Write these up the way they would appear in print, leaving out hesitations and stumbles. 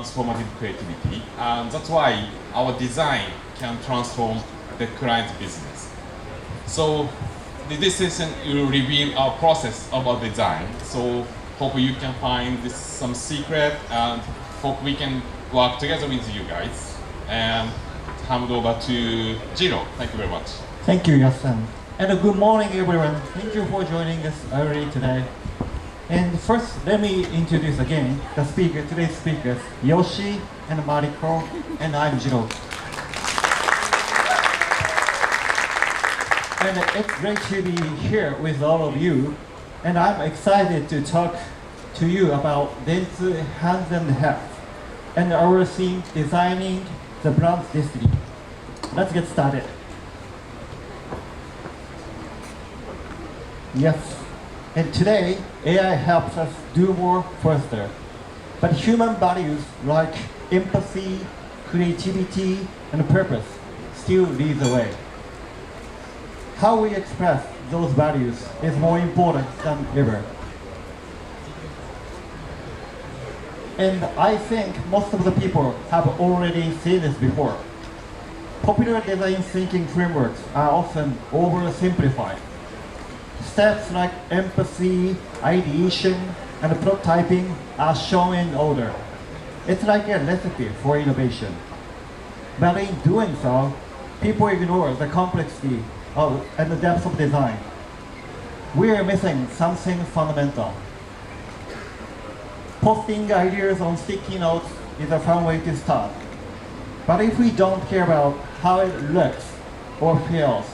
transformative creativity, and that's why our design can transform the client's business. So this session will reveal our process of our design. So hope you can find some secret, and hope we can work together with you guys. And hand over to Jiro. Thank you very much. Thank you, Yasan. And good morning, everyone. Thank you for joining us early today. And first, let me introduce again the speaker, today's speakers, Yoshi and Mariko, and I'm Jiro. And it's great to be here with all of you. And I'm excited to talk to you about Dentsu Hands and Health and our theme, designing the brand's destiny. Let's get started. Yes. And today, AI helps us do more faster. But human values like empathy, creativity, and purpose still lead the way. How we express those values is more important than ever. And I think most of the people have already seen this before. Popular design thinking frameworks are often oversimplified. Steps like empathy, ideation, and prototyping are shown in order. It's like a recipe for innovation. But in doing so, people ignore the complexity and the depth of design. We are missing something fundamental. Posting ideas on sticky notes is a fun way to start. But if we don't care about how it looks or feels,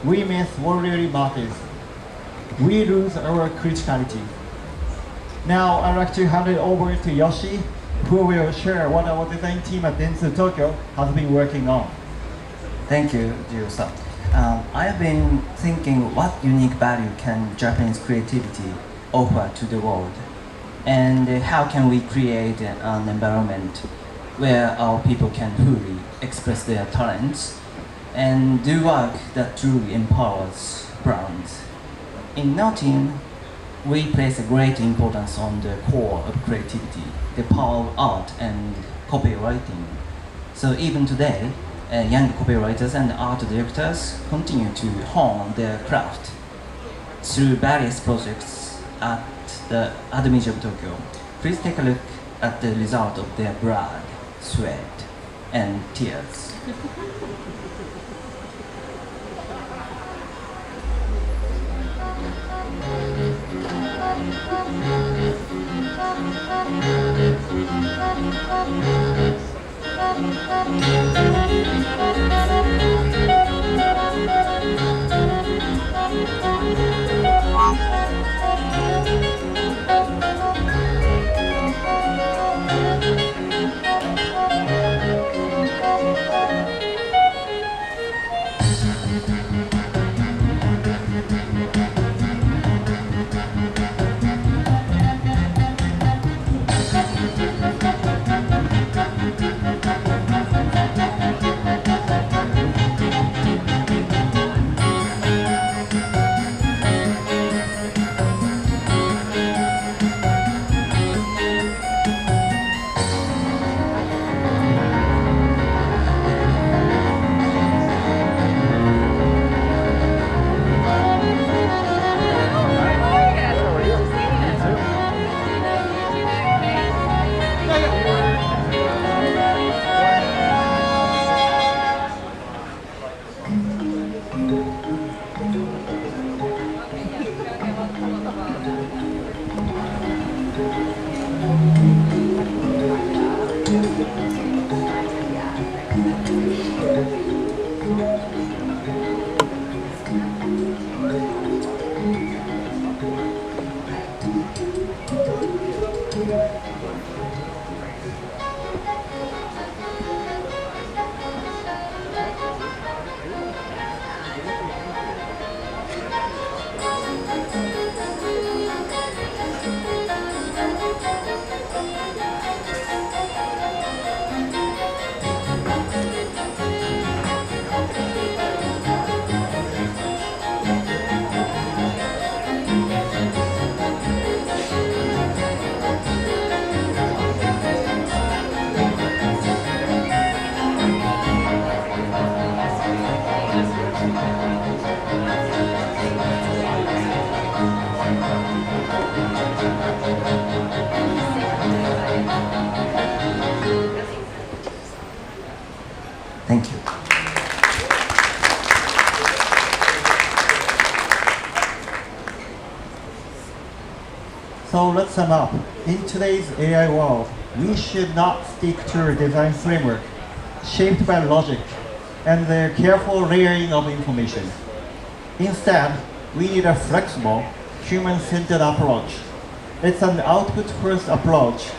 we miss what really matters. We lose our criticality. Now I'd like to hand it over to Yoshi, who will share what our design team at Dentsu Tokyo has been working on. Thank you, Jiro-san. I've been thinking what unique value can Japanese creativity offer to the world, and how can we create an environment where our people can fully express their talents and do work that truly empowers brands. In our team, we place a great importance on the core of creativity, the power of art and copywriting. So even today, young copywriters and art directors continue to hone their craft through various projects at the Admission of Tokyo. Please take a look at the result of their blood, sweat, and tears. So let's sum up. In today's AI world, we should not stick to a design framework shaped by logic and the careful layering of information. Instead, we need a flexible, human-centered approach. It's an output-first approach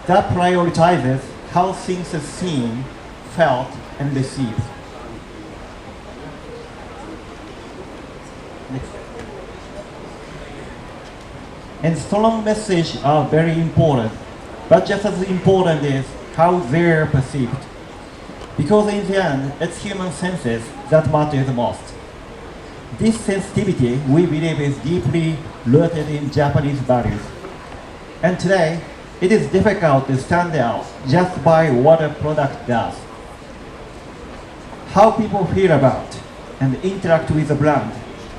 that prioritizes how things are seen, felt, and received. Next. And strong messages are very important, but just as important is how they're perceived. Because in the end, it's human senses that matter the most. This sensitivity, we believe, is deeply rooted in Japanese values. And today, it is difficult to stand out just by what a product does. How people feel about and interact with a brand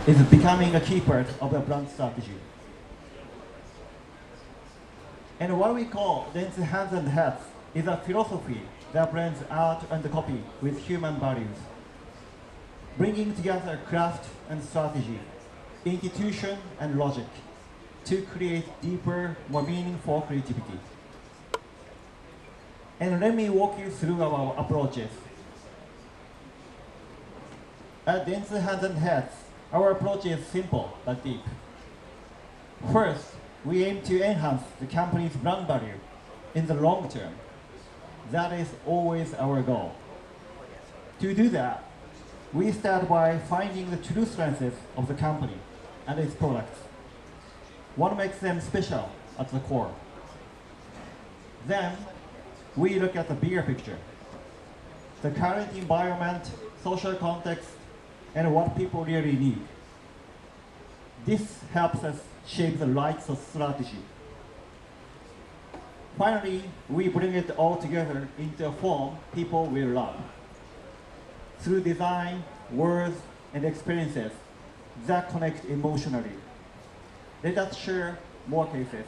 is becoming a key part of the brand strategy. And what we call Dentsu hands and heads is a philosophy that blends art and copy with human values, bringing together craft and strategy, institution and logic, to create deeper, more meaningful creativity. And let me walk you through our approaches. At Dentsu Hands and Heads, our approach is simple but deep. First, we aim to enhance the company's brand value in the long term. That is always our goal. To do that, we start by finding the true strengths of the company and its products. What makes them special at the core? Then, we look at the bigger picture, the current environment, social context, and what people really need. This helps us shape the right strategy. Finally, we bring it all together into a form people will love. Through design, words, and experiences that connect emotionally. Let us share more cases.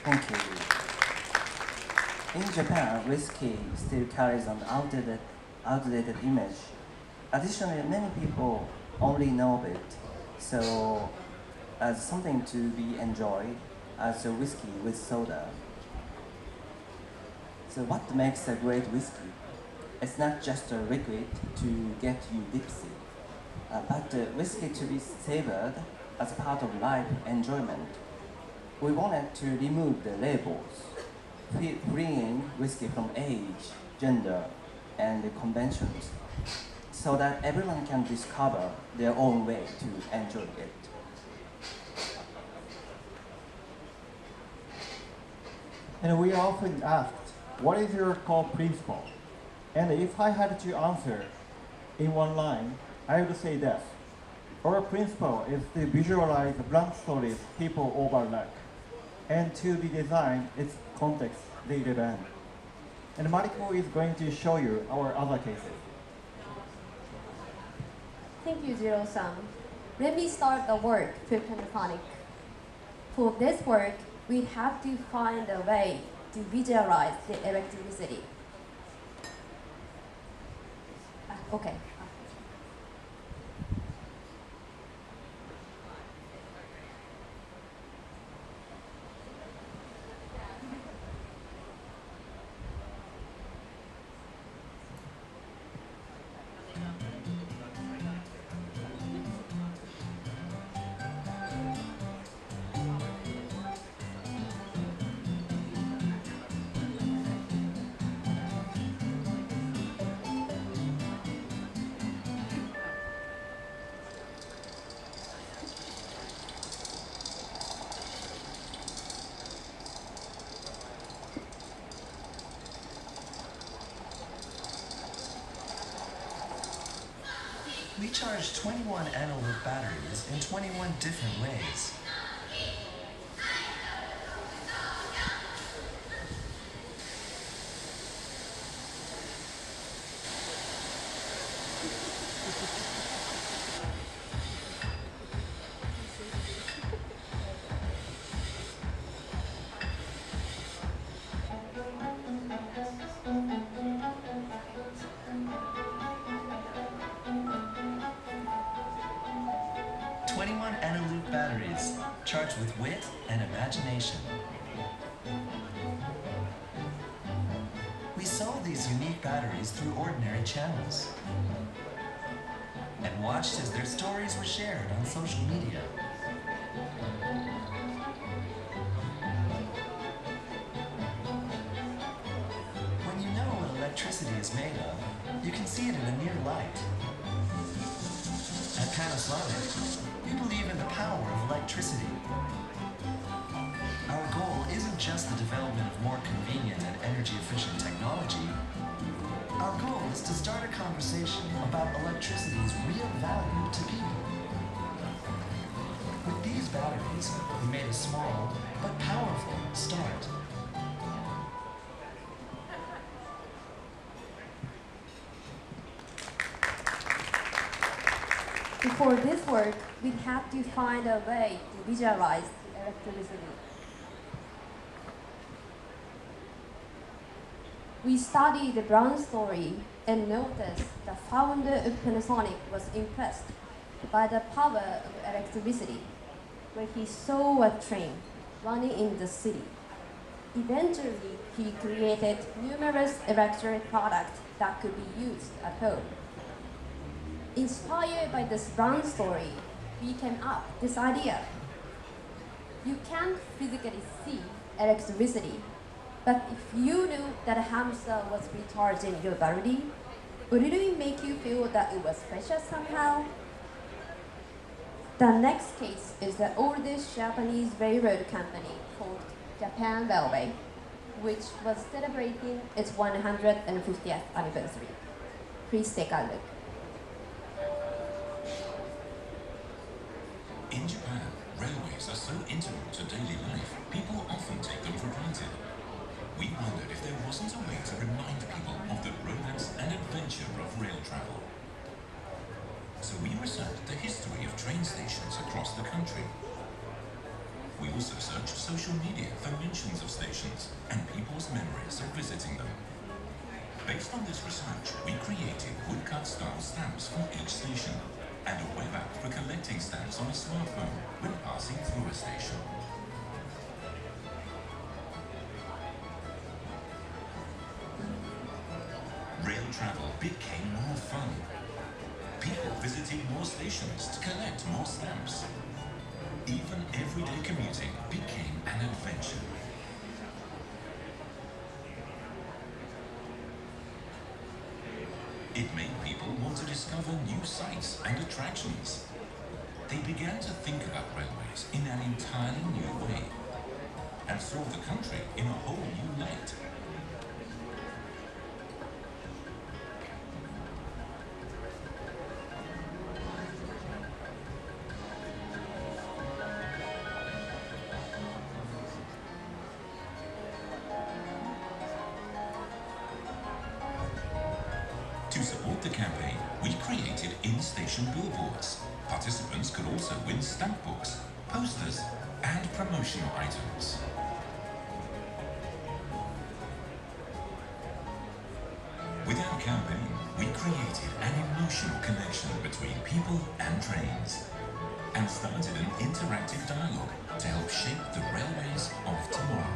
Thank you. In Japan, whiskey still carries an outdated image. Additionally, many people only know of it, so as something to be enjoyed as a whiskey with soda. So what makes a great whiskey? It's not just a liquid to get you tipsy, but whiskey to be savored as part of life enjoyment. We wanted to remove the labels, freeing whiskey from age, gender, and conventions, so that everyone can discover their own way to enjoy it. And we are often asked, what is your core principle? And if I had to answer in one line, I would say this. Our principle is to visualize brand stories people overlook and to the design its context they live in. And Mariko is going to show you our other cases. Thank you, Jiro-san. Let me start the work with Panasonic. For this work, we have to find a way to visualize the electricity. Okay. 21 analog batteries in 21 different ways. Batteries, charged with wit and imagination. We sold these unique batteries through ordinary channels and watched as their stories were shared on social media. When you know what electricity is made of, you can see it in a near light. At Panasonic, we believe in the power of electricity. Our goal isn't just the development of more convenient and energy-efficient technology. Our goal is to start a conversation about electricity's real value to people. With these batteries, we made a small but powerful start. For this work, we have to find a way to visualize electricity. We studied the brand story and noticed the founder of Panasonic was impressed by the power of electricity when he saw a train running in the city. Eventually, he created numerous electric products that could be used at home. Inspired by this brand story, we came up with this idea. You can't physically see electricity, but if you knew that a hamster was recharging your battery, wouldn't it make you feel that it was precious somehow? The next case is the oldest Japanese railroad company called Japan Railway, which was celebrating its 150th anniversary. Please take a look. In Japan, railways are so integral to daily life, people often take them for granted. We wondered if there wasn't a way to remind people of the romance and adventure of rail travel. So we researched the history of train stations across the country. We also searched social media for mentions of stations and people's memories of visiting them. Based on this research, we created woodcut-style stamps for each station and a web app for collecting stamps on a smartphone when passing through a station. Rail travel became more fun. People visited more stations to collect more stamps. Even everyday commuting became an adventure. It made people want to discover new sights and attractions. They began to think about railways in an entirely new way and saw the country in a whole new light. To support the campaign, we created in-station billboards. Participants could also win stamp books, posters, and promotional items. With our campaign, we created an emotional connection between people and trains and started an interactive dialogue to help shape the railways of tomorrow.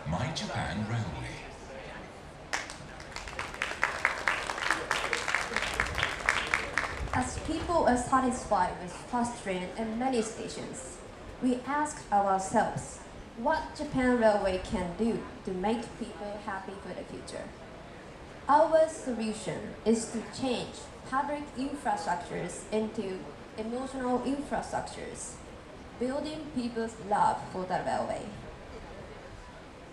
My Japan Railway. As people are satisfied with fast train and many stations, we ask ourselves what Japan Railway can do to make people happy for the future. Our solution is to change public infrastructures into emotional infrastructures, building people's love for the railway.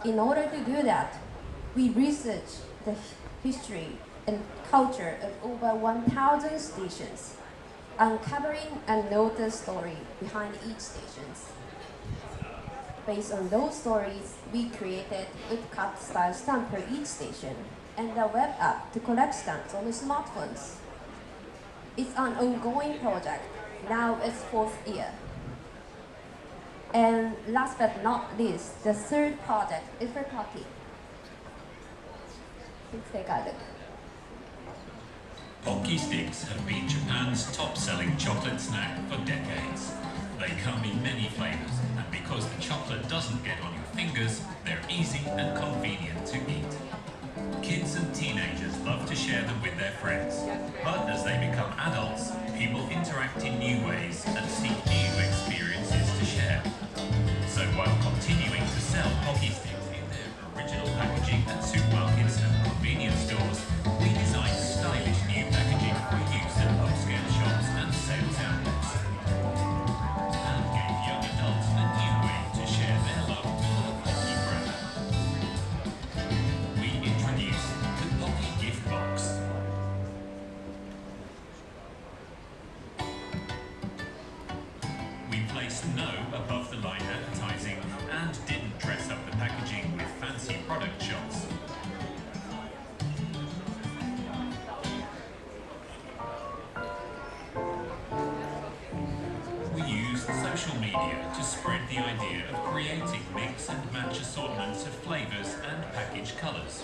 In order to do that, we research the history and culture of over 1,000 stations, uncovering a noted story behind each station. Based on those stories, we created woodcut style stamp for each station and a web app to collect stamps on the smartphones. It's an ongoing project. Now it's 4th year. And last but not least, the third project is for Pocky. Please take a look. Pocky sticks have been Japan's top-selling chocolate snack for decades. They come in many flavors, and because the chocolate doesn't get on your fingers, they're easy and convenient to eat. Kids and teenagers love to share them with their friends, but as they become adults, people interact in new ways and seek new experiences to share. So while continuing to sell Pocky sticks in their original packaging at supermarkets and convenience stores, we designed stylish new packaging for use at upscale shops and sales outlets, and gave young adults a new way to share their love for the Pocky brand. We introduced the Pocky gift box. We placed no above-the-line advertising and didn't dress up the packaging with fancy product shots. We used social media to spread the idea of creating mix and match assortments of flavors and package colors.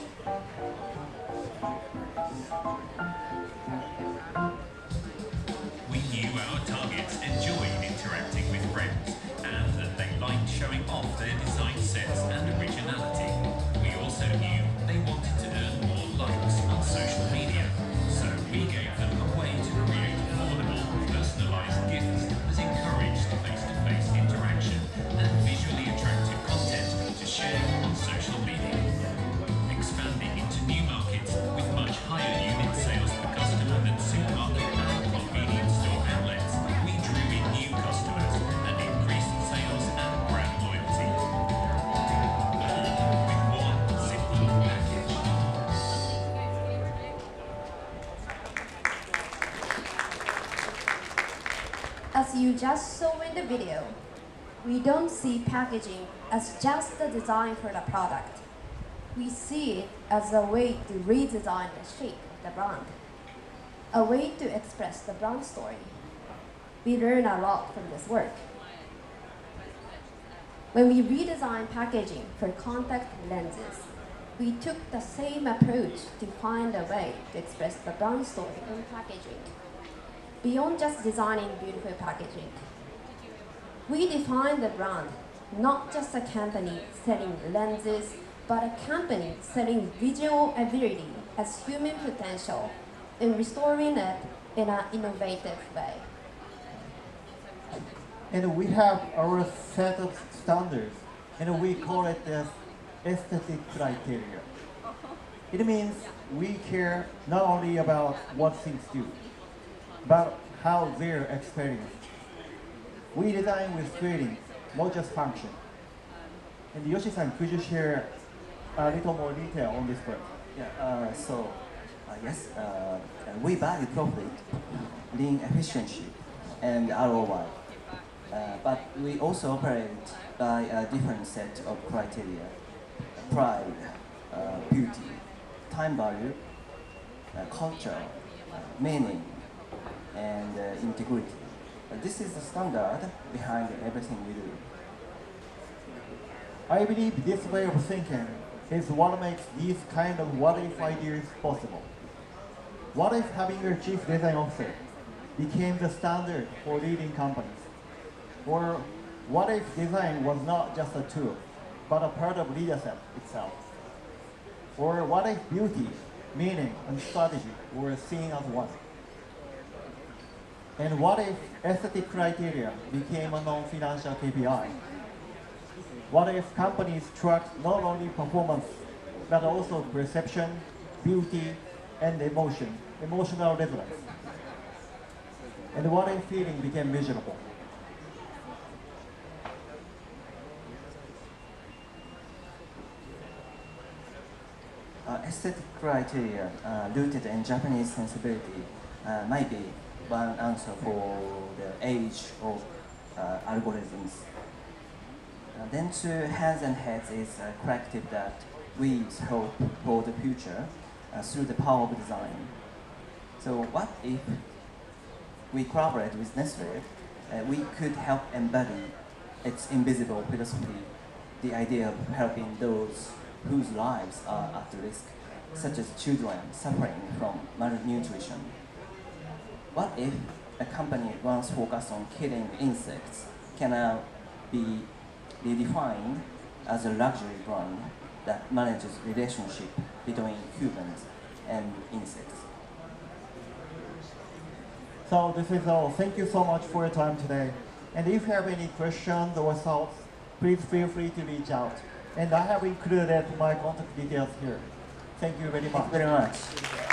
We knew our targets enjoyed interacting with friends and that they liked showing off their design sets and originality. We also knew they wanted to earn more likes on social media, so we gave them a way to create affordable, personalized gifts that encouraged face-to-face interaction and visually attractive content to share on social media. Expanding into new markets with much higher unit sales per customer than supermarket and convenience store outlets, we drew in new customers and increased sales and brand loyalty. All with one simple package. As you just saw in the video, we don't see packaging as just the design for the product. We see it as a way to redesign the shape of the brand, a way to express the brand story. We learn a lot from this work. When we redesigned packaging for contact lenses, we took the same approach to find a way to express the brand story in packaging, beyond just designing beautiful packaging. We defined the brand, not just a company selling lenses, but a company selling visual ability as human potential and restoring it in an innovative way. And we have our set of standards, and we call it as aesthetic criteria. It means we care not only about what things do, but how they're experienced. We design with feeling, not just function. And Yoshi-san, could you share a little more detail on this part? Yeah, yes, we value profit, lean efficiency, and ROI. But we also operate by a different set of criteria: pride, beauty, time value, culture, meaning, and integrity. This is the standard behind everything we do. I believe this way of thinking is what makes these kind of what-if ideas possible. What if having a chief design officer became the standard for leading companies? Or what if design was not just a tool, but a part of leadership itself? Or what if beauty, meaning, and strategy were seen as one? And what if aesthetic criteria became a non-financial KPI? What if companies tracked not only performance, but also perception, beauty, and emotional resonance? And what if feeling became measurable? Aesthetic criteria rooted in Japanese sensibility might be one answer for the age of algorithms. Dentsu Hands and Heads is a collective that weaves hope for the future through the power of design. So what if we collaborate with Nestle, we could help embody its invisible philosophy, the idea of helping those whose lives are at risk, such as children suffering from malnutrition. What if a company once focused on killing insects can now be redefined as a luxury brand that manages relationship between humans and insects? So this is all. Thank you so much for your time today. And if you have any questions or thoughts, please feel free to reach out. And I have included my contact details here. Thank you very much. Thank you very much.